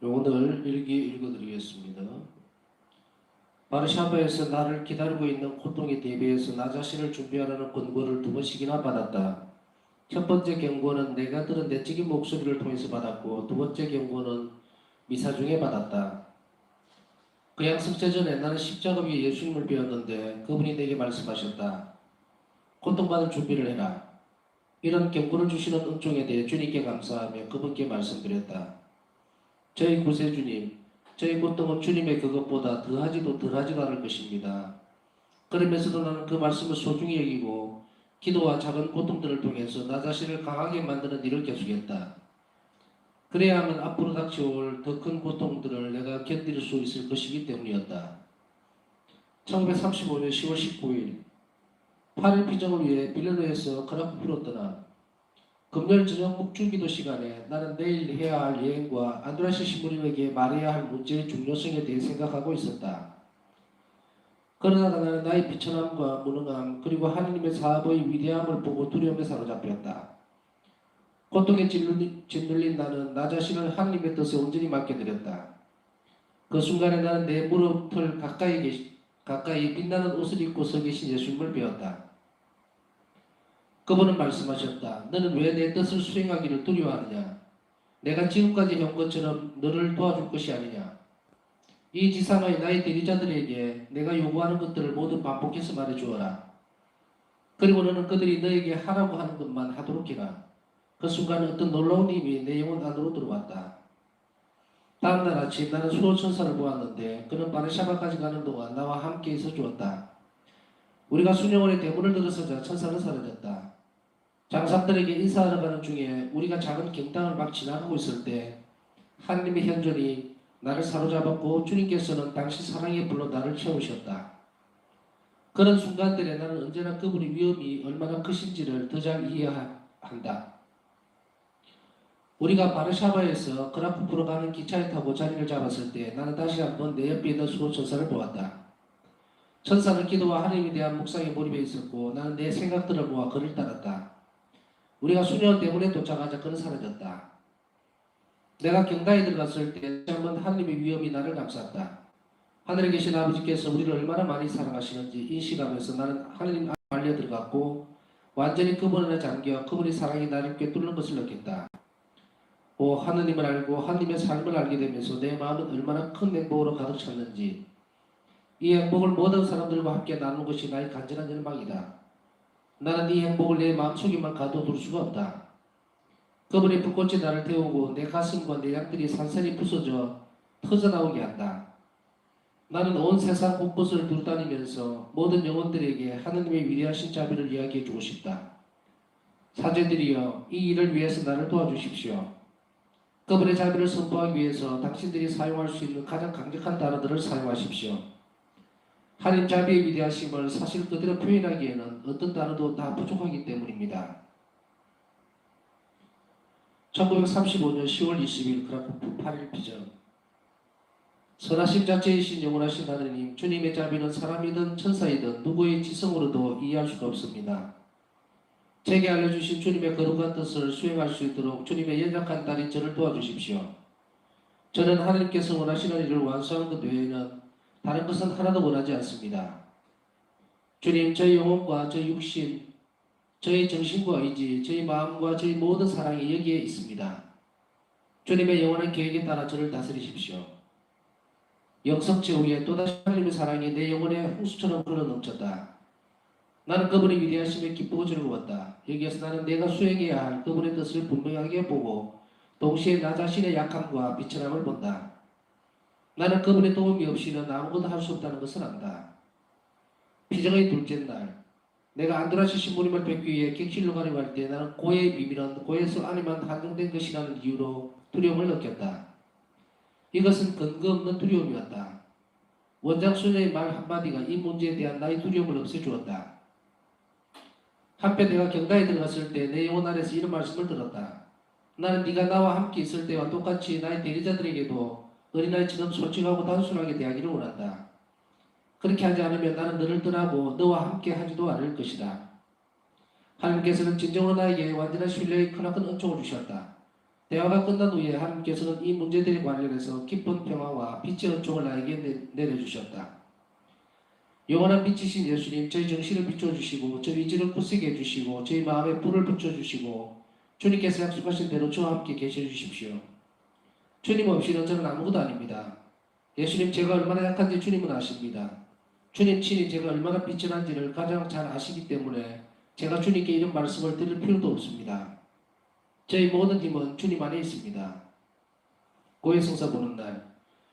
오늘 일기 읽어드리겠습니다. 바르샤바에서 나를 기다리고 있는 고통에 대비해서 나 자신을 준비하라는 권고를 2번씩이나 받았다. 첫 번째 경고는 내가 들은 내적인 목소리를 통해서 받았고, 두 번째 경고는 미사 중에 받았다. 그 양승자 전에 나는 십자가 위에 예수님을 배웠는데 그분이 내게 말씀하셨다. 고통받을 준비를 해라. 이런 경고를 주시는 은총에 대해 주님께 감사하며 그분께 말씀드렸다. 저희 구세주님, 저희 고통은 주님의 그것보다 더하지도 덜하지도 않을 것입니다. 그러면서도 나는 그 말씀을 소중히 여기고 기도와 작은 고통들을 통해서 나 자신을 강하게 만드는 일을 계속했다. 그래야만 앞으로 닥쳐올 더 큰 고통들을 내가 견딜 수 있을 것이기 때문이었다. 1935년 10월 19일 8일 피정을 위해 빌레노에서 크라쿠프로 떠나 금요일 저녁 묵주기도 시간에 나는 내일 해야 할 여행과 안드라시 신부님에게 말해야 할 문제의 중요성에 대해 생각하고 있었다. 그러다가 나는 나의 비천함과 무능함 그리고 하느님의 사업의 위대함을 보고 두려움에 사로잡혔다. 고통에 짓눌린 나는 나 자신을 하느님의 뜻에 온전히 맡겨드렸다. 그 순간에 나는 내 무릎을 가까이 빛나는 옷을 입고 서 계신 예수님을 배웠다. 그분은 말씀하셨다. 너는 왜 내 뜻을 수행하기를 두려워하느냐? 내가 지금까지 해온 것처럼 너를 도와줄 것이 아니냐? 이 지상의 나의 대리자들에게 내가 요구하는 것들을 모두 반복해서 말해주어라. 그리고 너는 그들이 너에게 하라고 하는 것만 하도록 해라. 그 순간 어떤 놀라운 힘이 내 영혼 안으로 들어왔다. 다음날 아침 나는 수호천사를 보았는데 그는 바르샤바까지 가는 동안 나와 함께 있어 주었다. 우리가 수녀원의 대문을 들어서자 천사는 사라졌다. 장사들에게 인사하러 가는 중에 우리가 작은 경당을 막 지나가고 있을 때 하나님의 현존이 나를 사로잡았고 주님께서는 당신 사랑의 불로 나를 채우셨다. 그런 순간들에 나는 언제나 그분의 위엄이 얼마나 크신지를 더 잘 이해한다. 우리가 바르샤바에서 크라쿠프로 가는 기차에 타고 자리를 잡았을 때 나는 다시 한번 내 옆에 있는 수호천사를 보았다. 천사는 기도와 하나님에 대한 묵상에 몰입해 있었고 나는 내 생각들을 모아 그를 따랐다. 우리가 수녀원 대문에 도착하자 그는 사라졌다. 내가 경당에 들어갔을 때 다시 한번 하나님의 위엄이 나를 감쌌다. 하늘에 계신 아버지께서 우리를 얼마나 많이 사랑하시는지 인식하면서 나는 하나님 안에 말려 들어갔고 완전히 그분 안에 잠겨 그분의 사랑이 나를 꿰뚫는 것을 느꼈다. 하느님을 알고 하느님의 삶을 알게 되면서 내 마음은 얼마나 큰 행복으로 가득 찼는지 이 행복을 모든 사람들과 함께 나누는 것이 나의 간절한 열망이다. 나는 이 행복을 내 마음속에만 가둬둘 수가 없다. 그분의 불꽃이 나를 태우고 내 가슴과 내 양들이 산산이 부서져 터져나오게 한다. 나는 온 세상 곳곳을 두루다니면서 모든 영혼들에게 하느님의 위대하신 자비를 이야기해주고 싶다. 사제들이여 이 일을 위해서 나를 도와주십시오. 그분의 자비를 선포하기 위해서 당신들이 사용할 수 있는 가장 강력한 단어들을 사용하십시오. 하나님 자비의 위대하심을 사실 그대로 표현하기에는 어떤 단어도 다 부족하기 때문입니다. 1935년 10월 20일 크라쿠프 8일 피정. 선하심 자체이신 영원하신 하느님, 주님의 자비는 사람이든 천사이든 누구의 지성으로도 이해할 수가 없습니다. 제게 알려주신 주님의 거룩한 뜻을 수행할 수 있도록 주님의 연약한 딸인 저를 도와주십시오. 저는 하나님께서 원하시는 일을 완수하는 것 외에는 다른 것은 하나도 원하지 않습니다. 주님, 저희 영혼과 저희 육신, 저희 정신과 의지, 저희 마음과 저희 모든 사랑이 여기에 있습니다. 주님의 영원한 계획에 따라 저를 다스리십시오. 영성체 후에 또다시 하나님의 사랑이 내 영혼에 홍수처럼 흘러넘쳤다. 나는 그분의 위대하심에 기쁘고 즐거웠다. 여기에서 나는 내가 수행해야 할 그분의 뜻을 분명하게 보고 동시에 나 자신의 약함과 비천함을 본다. 나는 그분의 도움이 없이는 아무것도 할 수 없다는 것을 안다. 피정의 둘째 날, 내가 안드라시 신부님을 뵙기 위해 객실로 가려고 할 때 나는 고해의 비밀은 고해성 안에만 한정된 것이라는 이유로 두려움을 느꼈다. 이것은 근거 없는 두려움이었다. 원장 수녀의 말 한마디가 이 문제에 대한 나의 두려움을 없애주었다. 한편 내가 경당에 들어갔을 때 내 영혼 안에서 이런 말씀을 들었다. 나는 네가 나와 함께 있을 때와 똑같이 나의 대리자들에게도 어린아이처럼 솔직하고 단순하게 대하기를 원한다. 그렇게 하지 않으면 나는 너를 떠나고 너와 함께 하지도 않을 것이다. 하나님께서는 진정으로 나에게 완전한 신뢰의 크나큰 은총을 주셨다. 대화가 끝난 후에 하나님께서는 이 문제들에 관련해서 깊은 평화와 빛의 은총을 나에게 내려주셨다. 영원한 빛이신 예수님, 저희 정신을 비춰주시고 저희 의지를 굳세게 해주시고 저희 마음에 불을 붙여주시고 주님께서 약속하신 대로 저와 함께 계셔 주십시오. 주님 없이는 저는 아무것도 아닙니다. 예수님, 제가 얼마나 약한지 주님은 아십니다. 주님 친히 제가 얼마나 비천한지를 가장 잘 아시기 때문에 제가 주님께 이런 말씀을 드릴 필요도 없습니다. 저희 모든 힘은 주님 안에 있습니다. 고해성사 보는 날,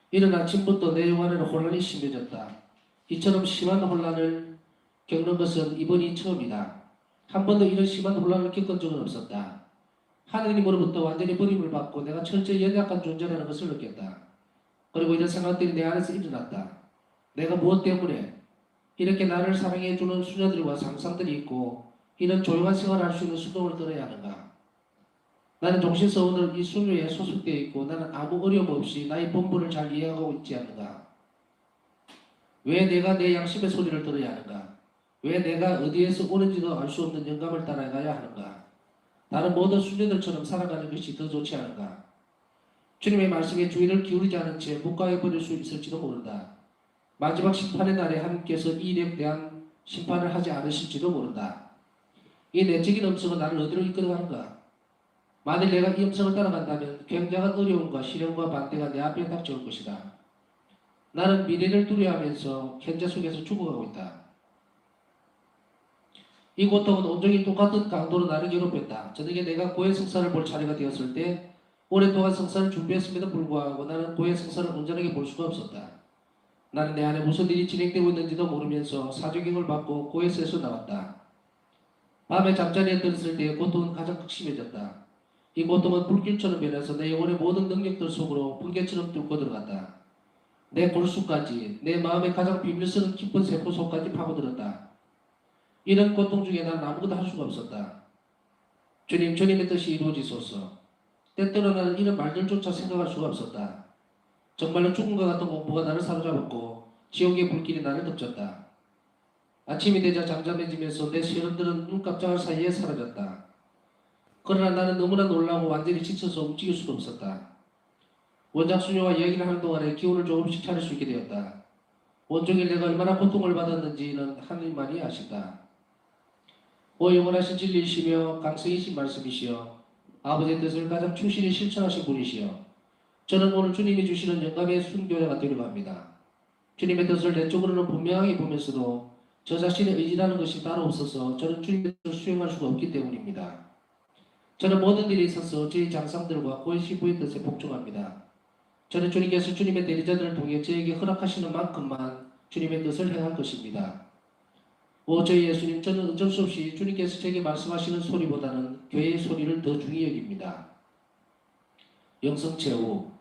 이른 아침부터 내 영 안에는 혼란이 심해졌다. 이처럼 심한 혼란을 겪는 것은 이번이 처음이다. 한 번도 이런 심한 혼란을 겪은 적은 없었다. 하느님으로부터 완전히 버림을 받고 내가 철저히 연약한 존재라는 것을 느꼈다. 그리고 이런 생각들이 내 안에서 일어났다. 내가 무엇 때문에 이렇게 나를 사랑해주는 수녀들과 상상들이 있고 이런 조용한 생활을 할 수 있는 수동을 떨어야 하는가? 나는 종신서원을 이 수녀에 소속되어 있고 나는 아무 어려움 없이 나의 본분을 잘 이해하고 있지 않는가? 왜 내가 내 양심의 소리를 들어야 하는가? 왜 내가 어디에서 오는지도 알 수 없는 영감을 따라가야 하는가? 다른 모든 수녀들처럼 살아가는 것이 더 좋지 않은가? 주님의 말씀에 주의를 기울이지 않은 채 묵과해버릴 수 있을지도 모른다. 마지막 심판의 날에 하나님께서 이 일에 대한 심판을 하지 않으실지도 모른다. 이 내적인 음성은 나를 어디로 이끌어가는가? 만일 내가 이 음성을 따라간다면 굉장한 어려움과 시련과 반대가 내 앞에 닥쳐올 것이다. 나는 미래를 두려워하면서 현재 속에서 죽어가고 있다. 이 고통은 온종일 똑같은 강도로 나를 괴롭혔다. 저녁에 내가 고해 성사를 볼 차례가 되었을 때 오랫동안 성사를 준비했음에도 불구하고 나는 고해 성사를 온전하게 볼 수가 없었다. 나는 내 안에 무슨 일이 진행되고 있는지도 모르면서 사조경을 받고 고해서에서 나왔다. 밤에 잠자리에 들었을 때 고통은 가장 극심해졌다. 이 고통은 불길처럼 변해서 내 영혼의 모든 능력들 속으로 불개처럼 뚫고 들어갔다. 내 골수까지, 내 마음의 가장 비밀스러운 깊은 세포 속까지 파고들었다. 이런 고통 중에 나는 아무것도 할 수가 없었다. 주님, 주님의 뜻이 이루어지소서. 때때로 나는 이런 말들조차 생각할 수가 없었다. 정말로 죽음과 같은 공포가 나를 사로잡았고 지옥의 불길이 나를 덮쳤다. 아침이 되자 잠잠해지면서 내 세련들은 눈깜짝할 사이에 사라졌다. 그러나 나는 너무나 놀라고 완전히 지쳐서 움직일 수도 없었다. 원작 수녀와 이야기를 하는 동안에 기운을 조금씩 차릴 수 있게 되었다. 온종일 내가 얼마나 고통을 받았는지는 하느님만이 아신다. 오 영원하신 진리이시며 강성이신 말씀이시여 아버지의 뜻을 가장 충실히 실천하신 분이시여 저는 오늘 주님이 주시는 영감의 순교자가 되려고 합니다. 주님의 뜻을 내 쪽으로는 분명하게 보면서도 저 자신의 의지라는 것이 따로 없어서 저는 주님의 뜻을 수행할 수가 없기 때문입니다. 저는 모든 일에 있어서 저희 장상들과 고해시부의 뜻에 복종합니다. 저는 주님께서 주님의 대리자들을 통해 저에게 허락하시는 만큼만 주님의 뜻을 행할 것입니다. 오 저희 예수님, 저는 어쩔 수 없이 주님께서 제게 말씀하시는 소리보다는 교회의 소리를 더 중히 여깁니다. 영성체후,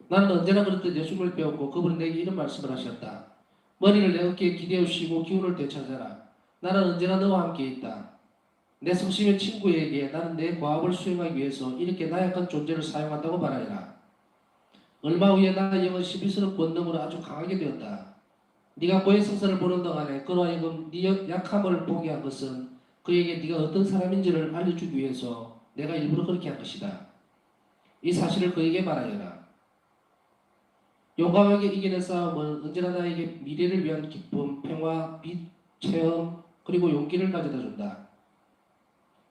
나는 언제나 그렇듯 예수님을 배웠고 그분은 내게 이런 말씀을 하셨다. 머리를 내 어깨에 기대어시고 기운을 되찾아라. 나는 언제나 너와 함께 있다. 내 성심의 친구에게 나는 내 과업을 수행하기 위해서 이렇게 나약한 존재를 사용한다고 말하리라. 얼마 후에 나의 영은 시비스러운 권능으로 아주 강하게 되었다. 네가 고해 성사를 보는 동안에 그로 하여금 네 약함을 보게 한 것은 그에게 네가 어떤 사람인지를 알려주기 위해서 내가 일부러 그렇게 한 것이다. 이 사실을 그에게 말하여라. 용감하게 이기는 싸움은 언제나 나에게 미래를 위한 기쁨, 평화, 빛, 체험, 그리고 용기를 가져다 준다.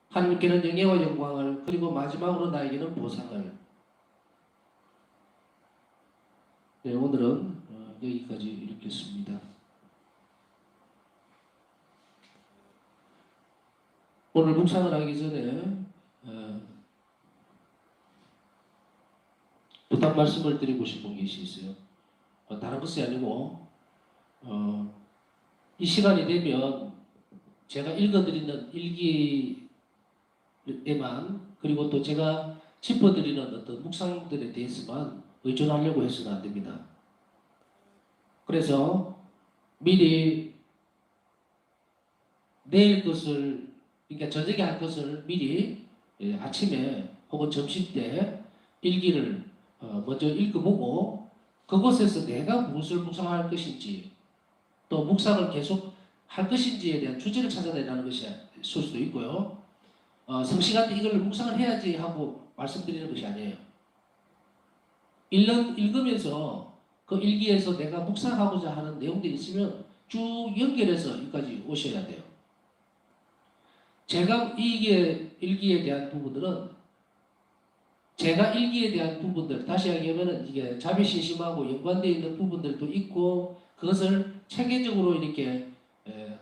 하나님께는 영예와 영광을, 그리고 마지막으로 나에게는 보상을. 네, 오늘은 여기까지 읽겠습니다. 오늘 묵상을 하기 전에 부탁 말씀을 드리고 싶은 것이 있어요. 다른 것이 아니고 이 시간이 되면 제가 읽어드리는 일기에만 그리고 또 제가 짚어드리는 어떤 묵상들에 대해서만 의존하려고 해서는 안 됩니다. 그래서 미리 내일 것을 그러니까 저녁에 할 것을 미리 아침에 혹은 점심 때 일기를 먼저 읽어보고 그곳에서 내가 무엇을 묵상할 것인지 또 묵상을 계속 할 것인지에 대한 주제를 찾아내라는 것이 있을 수도 있고요. 성시간대 이걸 묵상을 해야지 하고 말씀드리는 것이 아니에요. 읽으면서 그 일기에서 내가 묵상하고자 하는 내용들이 있으면 쭉 연결해서 여기까지 오셔야 돼요. 제가 일기에 대한 부분들은 제가 일기에 대한 부분들, 다시 얘기하면 이게 자비신심하고 연관되어 있는 부분들도 있고, 그것을 체계적으로 이렇게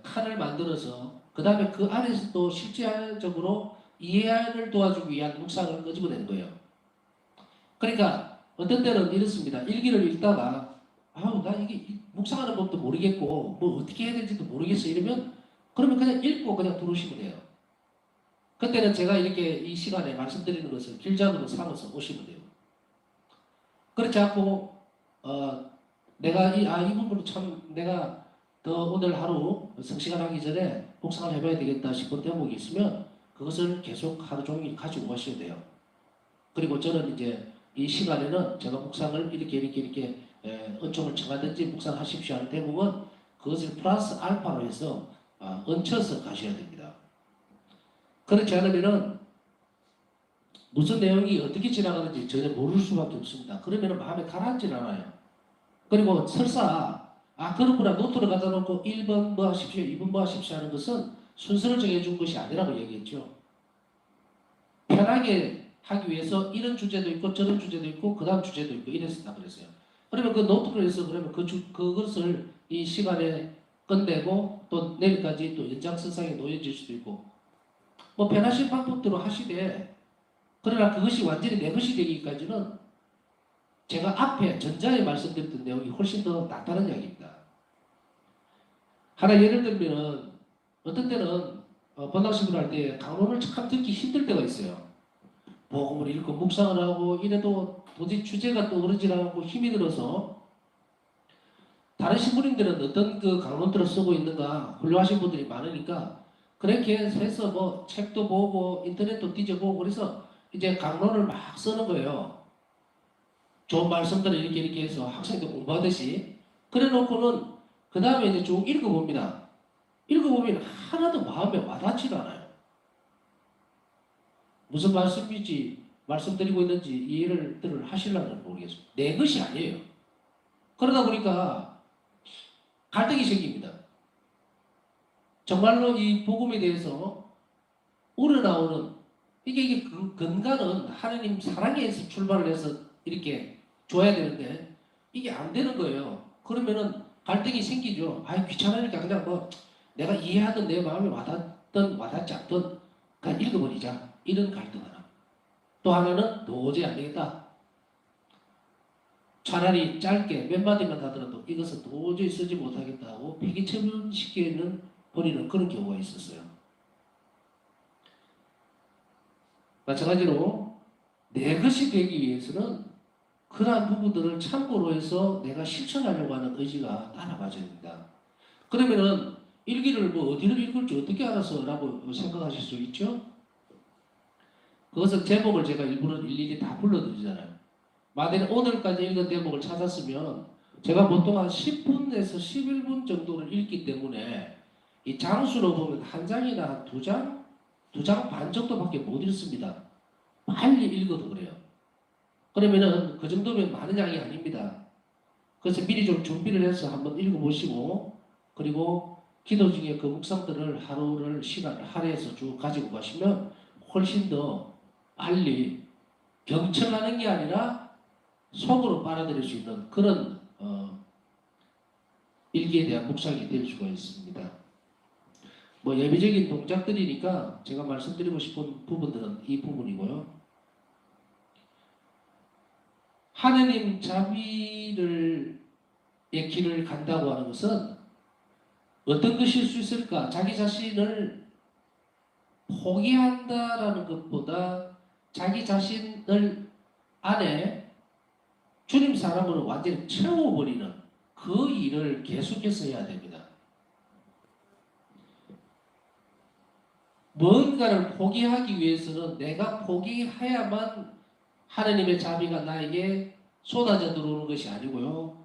칸을 만들어서 그 다음에 그 안에서 또 실제적으로 이해를 도와주기 위한 묵상을 끄집어낸 거예요. 그러니까 어떤 때는 이렇습니다. 일기를 읽다가 아우 나 이게 묵상하는 법도 모르겠고 뭐 어떻게 해야 될지도 모르겠어 이러면 그러면 그냥 읽고 그냥 들어오시면 돼요. 그때는 제가 이렇게 이 시간에 말씀드리는 것을 길잡이로 삼아서 오시면 돼요. 그렇지 않고 내가 이 부분을 참 내가 더 오늘 하루 성시간 하기 전에 묵상을 해봐야 되겠다 싶은 대목이 있으면 그것을 계속 하루 종일 가지고 가셔야 돼요. 그리고 저는 이제 이 시간에는 제가 묵상을 이렇게 은총을 청하든지 묵상하십시오 하는 대목은 그것을 플러스 알파로 해서 얹혀서 가셔야 됩니다. 그렇지 않으면은 무슨 내용이 어떻게 지나가는지 전혀 모를 수밖에 없습니다. 그러면 마음에 가라앉질 않아요. 그리고 설사 그렇구나 노트를 갖다 놓고 1번 뭐 하십시오 2번 뭐 하십시오 하는 것은 순서를 정해준 것이 아니라고 얘기했죠. 편하게 하기 위해서 이런 주제도 있고 저런 주제도 있고 그 다음 주제도 있고 이랬다 그랬어요. 그러면 그 노트를 해서 그러면 그것을 이 시간에 끝내고 또 내일까지 또 연장선상에 놓여질 수도 있고 뭐 편하신 방법대로 하시되 그러나 그것이 완전히 내 것이 되기까지는 제가 앞에 전자에 말씀드렸던 내용이 훨씬 더 낫다는 이야기입니다. 하나 예를 들면 어떤 때는 번학식을 할 때 강론을 참 듣기 힘들 때가 있어요. 복음을 읽고 묵상을 하고 이래도 도저히 주제가 떠오르지 않고 힘이 들어서 다른 신부님들은 어떤 그 강론들을 쓰고 있는가 훌륭하신 분들이 많으니까 그렇게 해서 뭐 책도 보고 인터넷도 뒤져보고 그래서 이제 강론을 막 쓰는 거예요. 좋은 말씀들을 이렇게 해서 학생들 공부하듯이 그래 놓고는 그 다음에 이제 쭉 읽어봅니다. 읽어보면 하나도 마음에 와닿지가 않아요. 무슨 말씀인지 말씀드리고 있는지 이해를 하시려는 모르겠어요. 내 것이 아니에요. 그러다 보니까 갈등이 생깁니다. 정말로 이 복음에 대해서 우러나오는 이게 근간은 하나님 사랑에서 출발을 해서 이렇게 줘야 되는데 이게 안 되는 거예요. 그러면은 갈등이 생기죠. 귀찮으니까 그냥 뭐 내가 이해하던 내 마음에 와닿든 와닿지 않든 그냥 읽어버리자. 이런 갈등 하나. 또 하나는 도저히 안 되겠다. 차라리 짧게 몇 마디만 하더라도 이것은 도저히 쓰지 못하겠다 하고 폐기처분시키는 버리는 그런 경우가 있었어요. 마찬가지로 내 것이 되기 위해서는 그러한 부분들을 참고로 해서 내가 실천하려고 하는 의지가 따라가야 됩니다. 그러면은 일기를 뭐 어디를 읽을지 어떻게 알아서 라고 생각하실 수 있죠? 그것은 제목을 제가 일일이 다 불러드리잖아요. 만약에 오늘까지 읽은 제목을 찾았으면 제가 보통 한 10분에서 11분 정도를 읽기 때문에 이 장수로 보면 한 장이나 한 두 장? 두 장 반 정도밖에 못 읽습니다. 빨리 읽어도 그래요. 그러면은 그 정도면 많은 양이 아닙니다. 그래서 미리 좀 준비를 해서 한번 읽어보시고 그리고 기도 중에 그 묵상들을 하루를 시간을 할애해서 쭉 가지고 가시면 훨씬 더 빨리 경청하는 게 아니라 속으로 빨아들일 수 있는 그런 일기에 대한 묵상이 될 수가 있습니다. 뭐 예비적인 동작들이니까 제가 말씀드리고 싶은 부분들은 이 부분이고요. 하느님 자비의 길을 간다고 하는 것은 어떤 것일 수 있을까? 자기 자신을 포기한다라는 것보다 자기 자신을 안에 주님 사람으로 완전히 채워버리는 그 일을 계속해서 해야 됩니다. 뭔가를 포기하기 위해서는 내가 포기해야만 하나님의 자비가 나에게 쏟아져 들어오는 것이 아니고요.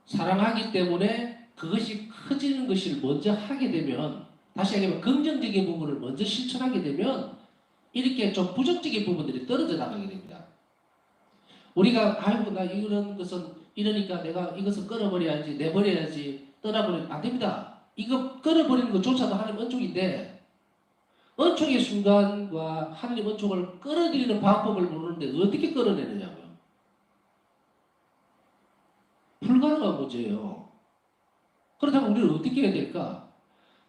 사랑하기 때문에 그것이 커지는 것을 먼저 하게 되면 다시 얘기하면 긍정적인 부분을 먼저 실천하게 되면 이렇게 좀 부정적인 부분들이 떨어져 나가게 됩니다. 우리가 아이고 나 이런 것은 이러니까 내가 이것을 끊어버려야지 내버려야지 떠나버리면 안 됩니다. 이거 끊어버리는 것조차도 하나님 은총인데 은총의 순간과 하나님 은총을 끌어들이는 방법을 모르는데 어떻게 끌어내느냐고요. 불가능한 문제예요. 그렇다면 우리는 어떻게 해야 될까?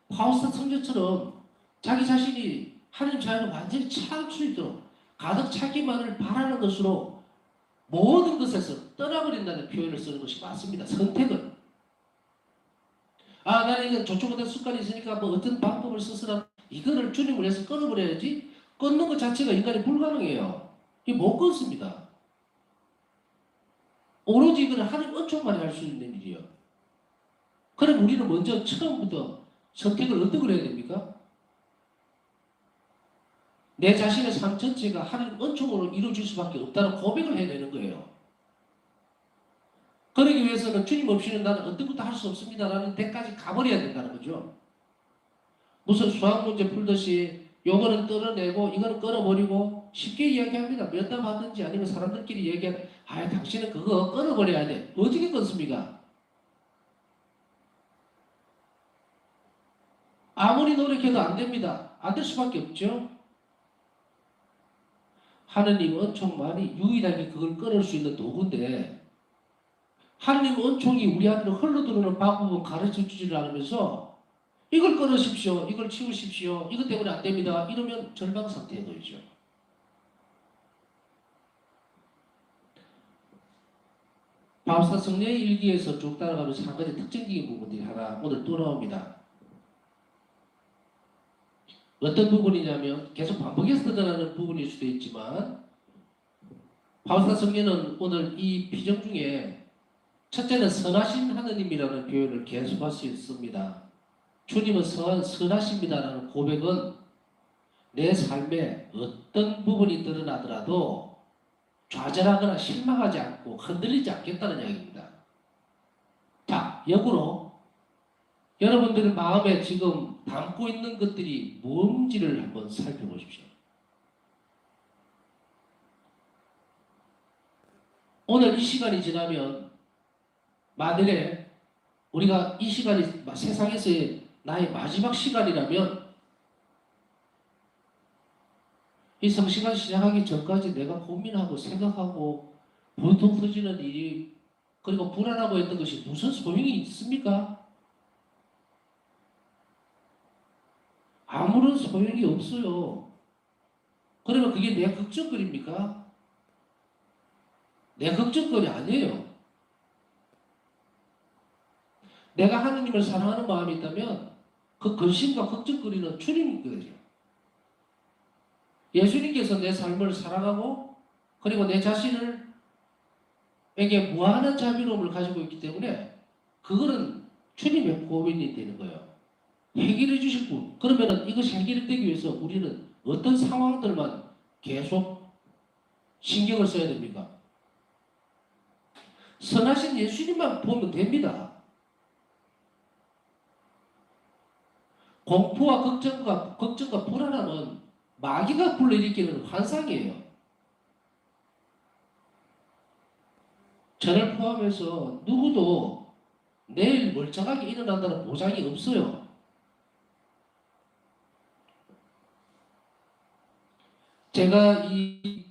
파우스트 선교처럼 자기 자신이 하나님 자녀를 완전히 찾을 수 있도록 가득 차기만을 바라는 것으로 모든 것에서 떠나버린다는 표현을 쓰는 것이 맞습니다. 선택은. 아, 나는 이건 저쪽보다 습관이 있으니까 뭐 어떤 방법을 쓰서라 이거를 주님을 위해서 끊어버려야지. 끊는 것 자체가 인간이 불가능해요. 이게 못 끊습니다. 오로지 이거는 하나님 은총만이 할 수 있는 일이에요. 그럼 우리는 먼저 처음부터 선택을 어떻게 해야 됩니까? 내 자신의 삶 전체가 하나님 은총으로 이루어질 수밖에 없다는 고백을 해내는 거예요. 그러기 위해서는 주님 없이는 나는 어떤 것도 할 수 없습니다라는 데까지 가버려야 된다는 거죠. 무슨 수학 문제 풀듯이 요거는 떨어내고 이거는 끊어버리고 쉽게 이야기합니다. 면담하든지 아니면 사람들끼리 얘기하는 아 당신은 그거 끊어버려야 돼. 어떻게 끊습니까? 아무리 노력해도 안 됩니다. 안 될 수밖에 없죠. 하느님 은총만이 유일하게 그걸 끊을 수 있는 도구인데 하느님 은총이 우리 안으로 흘러들어오는 방법은 가르쳐 주지를 않으면서 이걸 끊으십시오. 이걸 치우십시오. 이것 때문에 안 됩니다. 이러면 절망 상태에 놓이죠. 바울사 성령의 일기에서 쭉 따라가면서 한 가지 특징적인 부분들이 하나 오늘 또 나옵니다. 어떤 부분이냐면 계속 반복해서 드러나는 부분일 수도 있지만 바울사 성령은 오늘 이 비정 중에 첫째는 선하신 하느님이라는 표현을 계속할 수 있습니다. 주님은 선하십니다라는 고백은 내 삶에 어떤 부분이 드러나더라도 좌절하거나 실망하지 않고 흔들리지 않겠다는 이야기입니다. 자, 역으로 여러분들 마음에 지금 담고 있는 것들이 뭔지를 한번 살펴보십시오. 오늘 이 시간이 지나면 만일에 우리가 이 시간이 세상에서의 나의 마지막 시간이라면 이 성시간 시작하기 전까지 내가 고민하고 생각하고 보통 터지는 일이 그리고 불안하고 했던 것이 무슨 소용이 있습니까? 아무런 소용이 없어요. 그러면 그게 내 걱정거리입니까? 내 걱정거리 아니에요. 내가 하느님을 사랑하는 마음이 있다면 그 근심과 걱정거리는 주님인 거예요. 예수님께서 내 삶을 사랑하고 그리고 내 자신을 에게 무한한 자비로움을 가지고 있기 때문에 그거는 주님의 고민이 되는 거예요. 해결해 주실 분. 그러면 이것이 해결되기 위해서 우리는 어떤 상황들만 계속 신경을 써야 됩니까? 선하신 예수님만 보면 됩니다. 공포와 걱정과 불안함은 마귀가 불러일으키는 환상이에요. 저를 포함해서 누구도 내일 멀쩡하게 일어난다는 보장이 없어요. 제가 이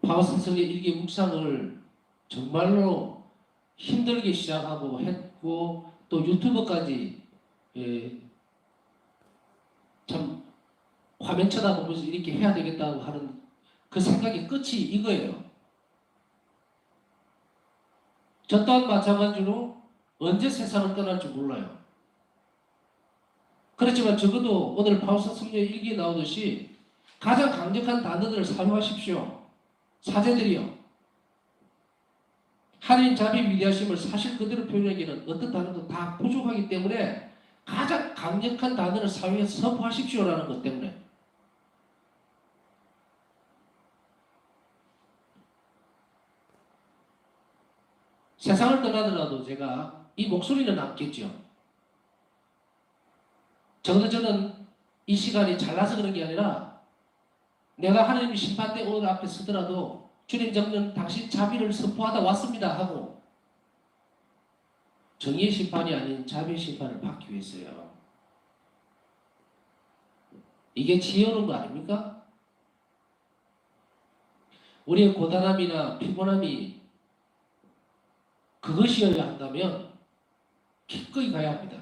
바오스성의 일기 묵상을 정말로 힘들게 시작하고 했고 또 유튜브까지 참 화면 쳐다보면서 이렇게 해야 되겠다고 하는 그 생각의 끝이 이거예요. 저 또한 마찬가지로 언제 세상을 떠날지 몰라요. 그렇지만 적어도 오늘 바울사 성령의 일기에 나오듯이 가장 강력한 단어들을 사용하십시오. 사제들이요. 하나님 자비 위대하심을 사실 그대로 표현하기는 어떤 단어도 다 부족하기 때문에 가장 강력한 단어를 사용해서 선포하십시오라는 것 때문에 세상을 떠나더라도 제가 이 목소리는 남겠죠. 적어도 저는 이 시간이 잘나서 그런 게 아니라 내가 하나님 심판대 오늘 앞에 서더라도 주님 저는 당신 자비를 선포하다 왔습니다 하고 정의의 심판이 아닌 자비의 심판을 받기 위해서요. 이게 지혜로운 거 아닙니까? 우리의 고단함이나 피곤함이 그것이어야 한다면 기꺼이 가야 합니다.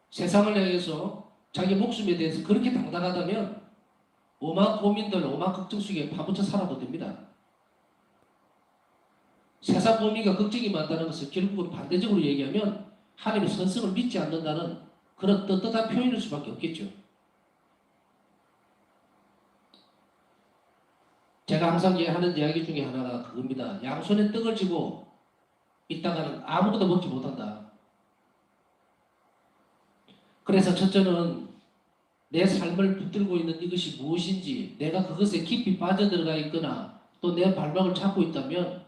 세상을 향해서 자기 목숨에 대해서 그렇게 당당하다면 오만 고민들, 오만 걱정 속에 파묻혀 살아도 됩니다. 세상 고민과 걱정이 많다는 것은 결국은 반대적으로 얘기하면 하나님의 선성을 믿지 않는다는 그런 떳떳한 표현일 수밖에 없겠죠. 제가 항상 하는 이야기 중에 하나가 그겁니다. 양손에 떡을 쥐고 있다가는 아무것도 먹지 못한다. 그래서 첫째는 내 삶을 붙들고 있는 이것이 무엇인지 내가 그것에 깊이 빠져들어가 있거나 또 내 발막을 찾고 있다면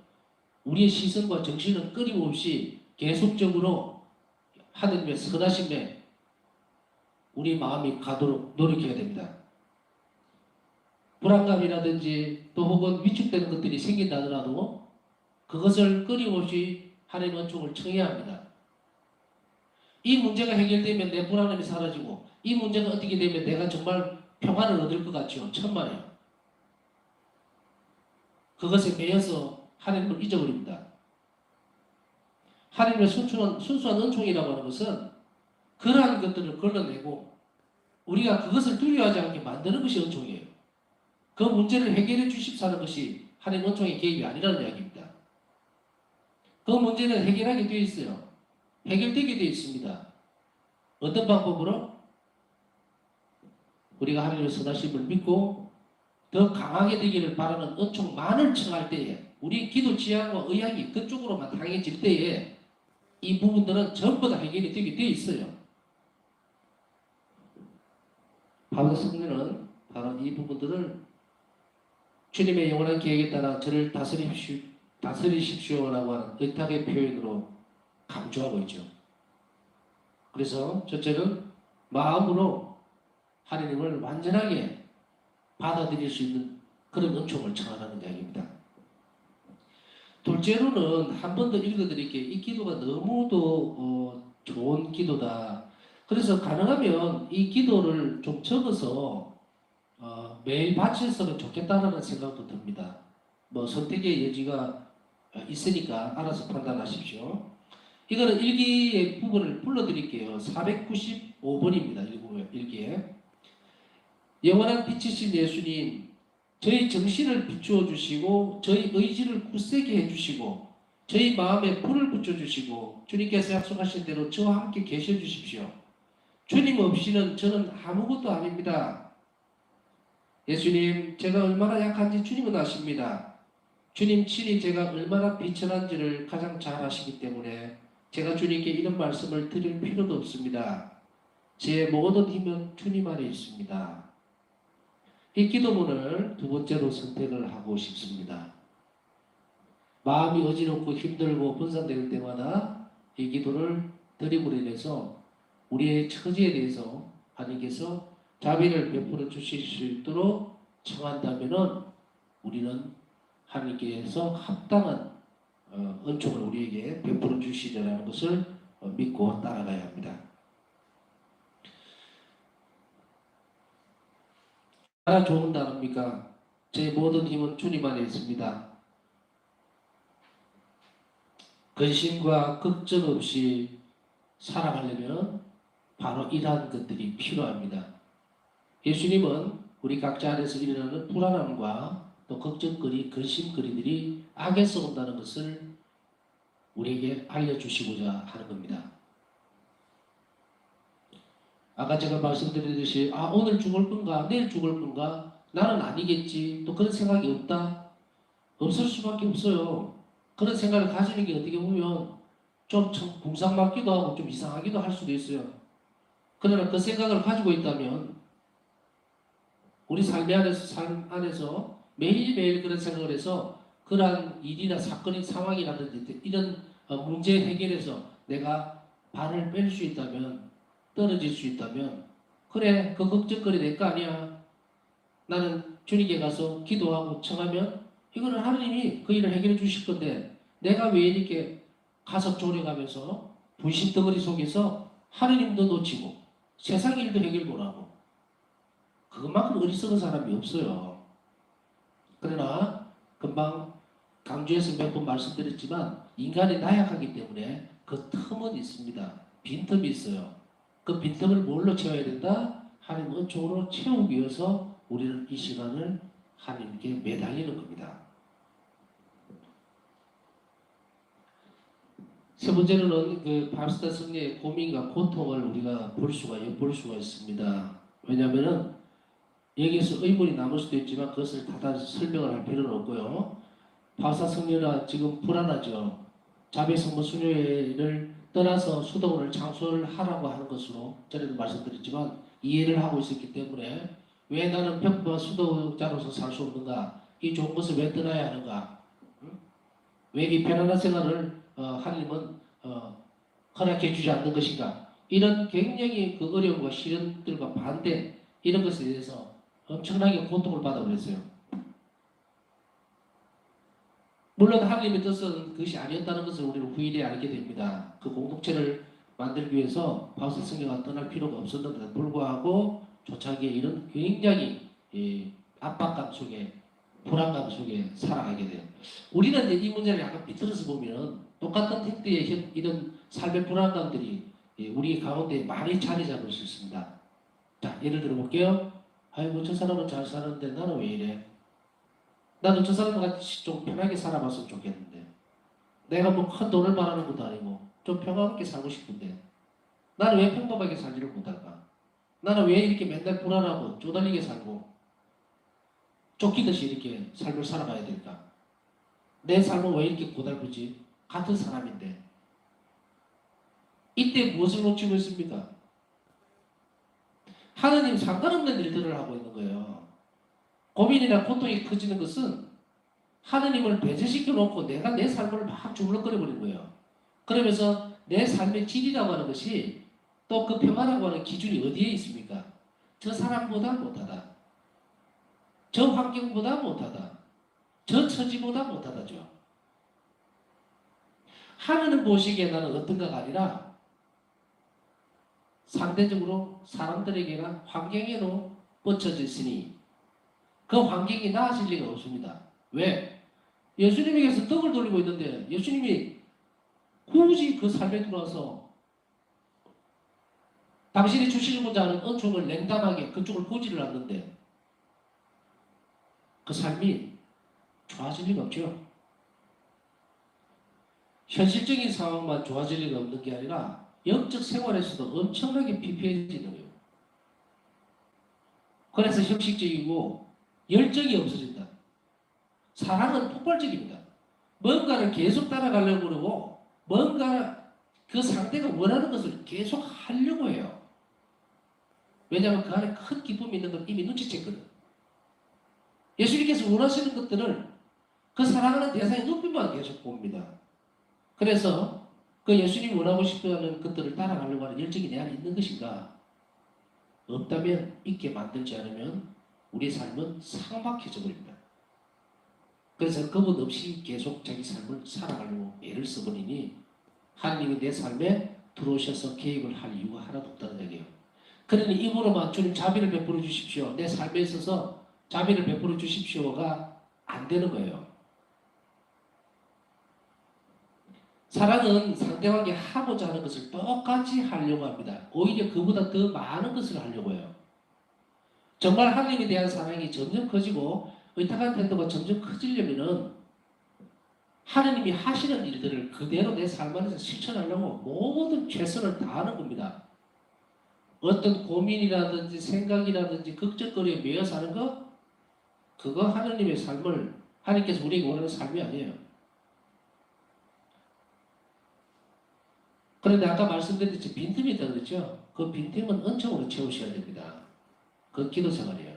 우리의 시선과 정신은 끊임없이 계속적으로 하나님의 선하심에 우리 마음이 가도록 노력해야 됩니다. 불안감이라든지 또 혹은 위축되는 것들이 생긴다 하더라도 그것을 끊임없이 하나님의 은총을 청해야 합니다. 이 문제가 해결되면 내 불안함이 사라지고 이 문제가 어떻게 되면 내가 정말 평안을 얻을 것 같죠. 천만에요. 그것에 매여서 하나님을 잊어버립니다. 하나님의 순수한 은총이라고 하는 것은 그러한 것들을 걸러내고 우리가 그것을 두려워하지 않게 만드는 것이 은총이에요. 그 문제를 해결해 주십사는 것이 하나님의 은총의 개입이 아니라는 이야기입니다. 그 문제는 해결하게 되어 있어요. 해결되게 되어 있습니다. 어떤 방법으로? 우리가 하나님의 선하심을 믿고 더 강하게 되기를 바라는 은총만을 청할 때에 우리 기도 지향과 의향이 그쪽으로만 향해질 때에 이 부분들은 전부 다 해결이 되게 되어 있어요. 바울 성령은 바로 이 부분들을 주님의 영원한 계획에 따라 저를 다스리십시오라고 하는 의탁의 표현으로 강조하고 있죠. 그래서 첫째는 마음으로 하나님을 완전하게 받아들일 수 있는 그런 은총을 청하라는 이야기입니다. 둘째로는 한 번 더 읽어드릴게요. 이 기도가 너무도 좋은 기도다. 그래서 가능하면 이 기도를 좀 적어서 매일 바쳤으면 좋겠다는 생각도 듭니다. 뭐 선택의 여지가 있으니까 알아서 판단하십시오. 이거는 일기의 부분을 불러드릴게요. 495번입니다. 일기에. 영원한 빛이신 예수님, 저희 정신을 비추어 주시고 저희 의지를 굳세게 해주시고 저희 마음에 불을 붙여주시고 주님께서 약속하신 대로 저와 함께 계셔 주십시오. 주님 없이는 저는 아무것도 아닙니다. 예수님, 제가 얼마나 약한지 주님은 아십니다. 주님 친히 제가 얼마나 비천한지를 가장 잘 아시기 때문에 제가 주님께 이런 말씀을 드릴 필요도 없습니다. 제 모든 힘은 주님 안에 있습니다. 이 기도문을 두 번째로 선택을 하고 싶습니다. 마음이 어지럽고 힘들고 분산될 때마다 이 기도를 드림으로 인해서 우리의 처지에 대해서 하나님께서 자비를 베풀어 주실 수 있도록 청한다면은 우리는 하나님께서 합당한 은총을 우리에게 베풀어 주시리라는 것을 믿고 따라가야 합니다. 얼마나 좋은 단어입니까? 제 모든 힘은 주님 안에 있습니다. 근심과 걱정 없이 살아가려면 바로 이러한 것들이 필요합니다. 예수님은 우리 각자 안에서 일어나는 불안함과 또 걱정거리, 근심거리들이 악에서 온다는 것을 우리에게 알려주시고자 하는 겁니다. 아까 제가 말씀드렸듯이 오늘 죽을 건가 내일 죽을 건가 나는 아니겠지 또 그런 생각이 없다? 없을 수밖에 없어요. 그런 생각을 가지는 게 어떻게 보면 좀 궁상맞기도 하고 좀 이상하기도 할 수도 있어요. 그러나 그 생각을 가지고 있다면 우리 삶 안에서 매일매일 그런 생각을 해서 그러한 일이나 사건인 상황이라든지 이런 문제 해결에서 내가 발을 뺄 수 있다면, 떨어질 수 있다면, 그래, 그 걱정거리 내 거 아니야. 나는 주님께 가서 기도하고 청하면 이거는 하나님이 그 일을 해결해 주실 건데, 내가 왜 이렇게 가서 졸여가면서 분신 덩어리 속에서 하나님도 놓치고 세상 일도 해결 못하고, 그것만큼 어리석은 사람이 없어요. 그러나 금방 강조해서 몇 번 말씀드렸지만 인간이 나약하기 때문에 그 틈은 있습니다. 빈틈이 있어요. 그 빈틈을 뭘로 채워야 된다? 하나님 은총으로 채우기 위해서 우리는 이 시간을 하나님께 매달리는 겁니다. 세 번째로는 그 바리스타 승리의 고민과 고통을 우리가 엿볼 수가 있습니다. 왜냐하면은 여기에서 의문이 남을 수도 있지만 그것을 다 설명을 할 필요는 없고요. 바리스타 승리가 지금 불안하죠. 자비 성모 수녀회를 떠나서 수도원을 창설을 하라고 하는 것으로 전에도 말씀드렸지만 이해를 하고 있었기 때문에 왜 나는 평범한 수도자로서 살 수 없는가? 이 좋은 것을 왜 떠나야 하는가? 왜 이 편안한 생활을 하나님은 허락해 주지 않는 것인가? 이런 굉장히 그 어려움과 시련들과 반대 이런 것에 대해서 엄청나게 고통을 받아버렸어요. 물론 하나님의 뜻은 그것이 아니었다는 것을 우리는 후일에 알게 됩니다. 그 공동체를 만들기 위해서 바리스타 승려가 떠날 필요가 없었는데도 불구하고 초창기에 이런 굉장히 압박감 속에 불안감 속에 살아가게 돼요. 우리는 이제 이 문제를 약간 비틀어서 보면 똑같은 택대의 이런 삶의 불안감들이 우리 가운데 많이 자리 잡을 수 있습니다. 자, 예를 들어 볼게요. 아이고, 저 사람은 잘 사는데 나는 왜 이래? 나도 저 사람과 같이 좀 편하게 살아봤으면 좋겠는데. 내가 뭐 큰 돈을 바라는 것도 아니고 좀 평화롭게 살고 싶은데 나는 왜 평범하게 살지를 못할까? 나는 왜 이렇게 맨날 불안하고 쪼달리게 살고 쫓기듯이 이렇게 삶을 살아가야 될까? 내 삶은 왜 이렇게 고달프지? 같은 사람인데. 이때 무엇을 놓치고 있습니까? 하느님 상관없는 일들을 하고 있는 거예요. 고민이나 고통이 커지는 것은 하느님을 배제시켜 놓고 내가 내 삶을 막 주물럭거려 버린 거예요. 그러면서 내 삶의 질이라고 하는 것이 또 그 평화라고 하는 기준이 어디에 있습니까? 저 사람보다 못하다. 저 환경보다 못하다. 저 처지보다 못하다죠. 하느님 보시기에 나는 어떤가가 아니라 상대적으로 사람들에게나 환경에도 뻗쳐져 있으니 그 환경이 나아질 리가 없습니다. 왜? 예수님에게서 떡을 돌리고 있는데 예수님이 굳이 그 삶에 들어와서 당신이 주시고자 하는 은총을 냉담하게 그쪽을 보지를 않는데 그 삶이 좋아질 리가 없죠. 현실적인 상황만 좋아질 리가 없는 게 아니라 영적 생활에서도 엄청나게 피폐해지는 거예요. 그래서 형식적이고 열정이 없어진다. 사랑은 폭발적입니다. 뭔가를 계속 따라가려고 그러고 뭔가 그 상대가 원하는 것을 계속 하려고 해요. 왜냐하면 그 안에 큰 기쁨이 있는 걸 이미 눈치챘거든. 예수님께서 원하시는 것들을 그 사랑하는 대상의 눈빛만 계속 봅니다. 그래서 그 예수님이 원하고 싶어하는 것들을 따라가려고 하는 열정이 내 안에 있는 것인가? 없다면 있게 만들지 않으면 우리의 삶은 삭막해져 버립니다. 그래서 그분 없이 계속 자기 삶을 살아가려고 애를 써버리니 하나님이 내 삶에 들어오셔서 개입을 할 이유가 하나도 없다는 얘기예요. 그러니 입으로만 주님 자비를 베풀어 주십시오. 내 삶에 있어서 자비를 베풀어 주십시오가 안 되는 거예요. 사랑은 상대방에게 하고자 하는 것을 똑같이 하려고 합니다. 오히려 그보다 더 많은 것을 하려고 해요. 정말 하나님에 대한 사랑이 점점 커지고 의탁한 태도가 점점 커지려면은 하나님이 하시는 일들을 그대로 내 삶 안에서 실천하려고 모든 최선을 다하는 겁니다. 어떤 고민이라든지 생각이라든지 걱정거리에 매여 사는 것, 그거 하나님의 삶을 하나님께서 우리에게 원하는 삶이 아니에요. 그런데 아까 말씀드렸듯이 빈틈이 있다고 그랬죠? 그 빈틈은 은총으로 채우셔야 됩니다. 그 기도 생활이에요.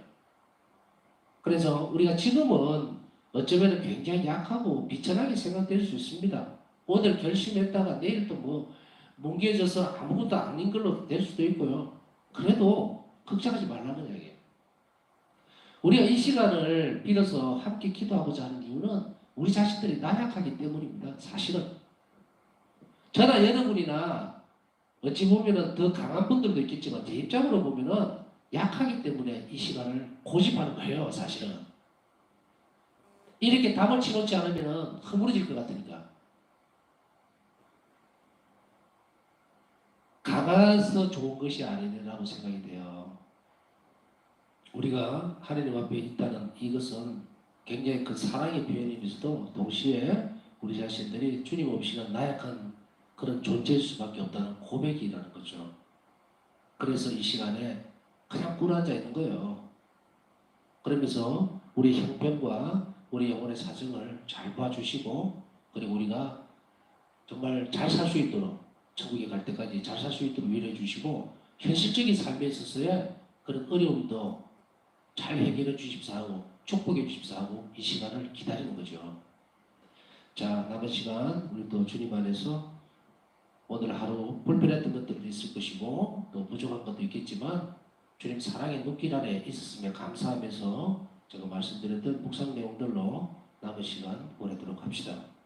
그래서 우리가 지금은 어쩌면 굉장히 약하고 비천하게 생각될 수 있습니다. 오늘 결심했다가 내일 또 뭐 뭉개져서 아무것도 아닌 걸로 될 수도 있고요. 그래도 걱정하지 말라는 얘기예요. 우리가 이 시간을 빌어서 함께 기도하고자 하는 이유는 우리 자신들이 나약하기 때문입니다. 사실은 저나 여러분이나 어찌 보면은 더 강한 분들도 있겠지만 제 입장으로 보면은 약하기 때문에 이 시간을 고집하는 거예요. 사실은 이렇게 답을 치놓지 않으면은 허물어질 것 같으니까 강해서 좋은 것이 아니라고 생각이 돼요. 우리가 하나님 앞에 있다는 이것은 굉장히 그 사랑의 표현이면서도 동시에 우리 자신들이 주님 없이는 나약한 그런 존재일 수밖에 없다는 고백이라는 거죠. 그래서 이 시간에 그냥 꿇어 앉아 있는 거예요. 그러면서 우리 형편과 우리 영혼의 사정을 잘 봐주시고 그리고 우리가 정말 잘 살 수 있도록 천국에 갈 때까지 잘 살 수 있도록 위로해 주시고 현실적인 삶에 있어서의 그런 어려움도 잘 해결해 주십사 하고 축복해 주십사 하고 이 시간을 기다리는 거죠. 자, 남은 시간 우리 또 주님 안에서 오늘 하루 불편했던 것들도 있을 것이고 또 부족한 것도 있겠지만 주님 사랑의 눈길 아래 있었으면 감사하면서 제가 말씀드렸던 묵상 내용들로 남은 시간 보내도록 합시다.